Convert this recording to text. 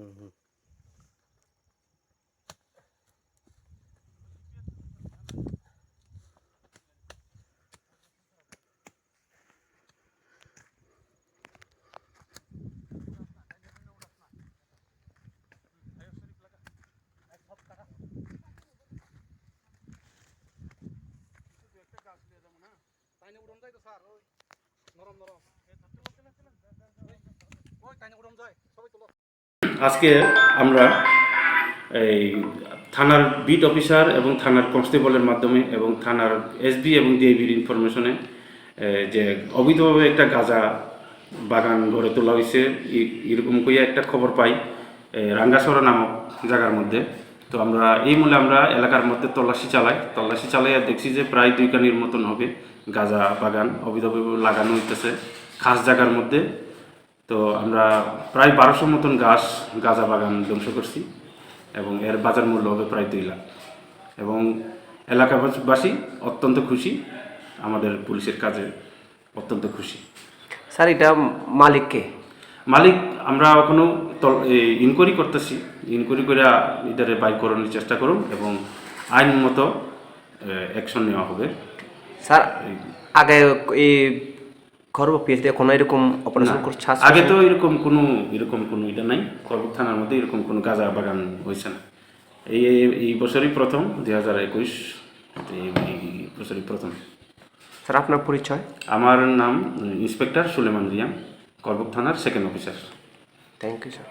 হুম। আজকে আমরা এই থানার বিট অফিসার এবং থানার কনস্টেবলের মাধ্যমে এবং থানার এসবি এবং ডিআইবির ইনফরমেশনে যে অবৈধভাবে একটা গাঁজা বাগান গড়ে তোলা হয়েছে এরকম কইয়া একটা খবর পাই রাঙ্গাসরা নামক জায়গার মধ্যে। তো আমরা এই মূলে আমরা এলাকার মধ্যে তল্লাশি চালাই আর দেখছি যে প্রায় 2 কানির মতন হবে গাঁজা বাগান অবৈধভাবে লাগানো হইতেছে খাস জায়গার মধ্যে। তো আমরা প্রায় 1200 মতন গাঁজা বাগান ধ্বংস করছি এবং এর বাজার মূল্য হবে প্রায় 2 লাখ। এবং এলাকাবাসী অত্যন্ত খুশি, আমাদের পুলিশের কাজে অত্যন্ত খুশি। স্যার এটা মালিককে মালিক আমরা এখনো ইনকোয়ারি করতেছি, ইনকোয়ারি করে এটারে বাইর করানোর চেষ্টা করুন এবং আইন মতো অ্যাকশন নেওয়া হবে। স্যার আগে এই খরব পিএসতে কোনো এরকম অপারেশন করছে? আগে তো এরকম কোনো এটা নাই, করবুক থানার মধ্যে এরকম কোনো গাঁজা বাগান হয়েছে না। এই বছরই প্রথম, 2021 এই বছরই প্রথম। স্যার আপনার পরিচয়? আমার নাম ইন্সপেক্টর সুলেমান রিয়াং, করবুক থানার second officer. Thank you sir.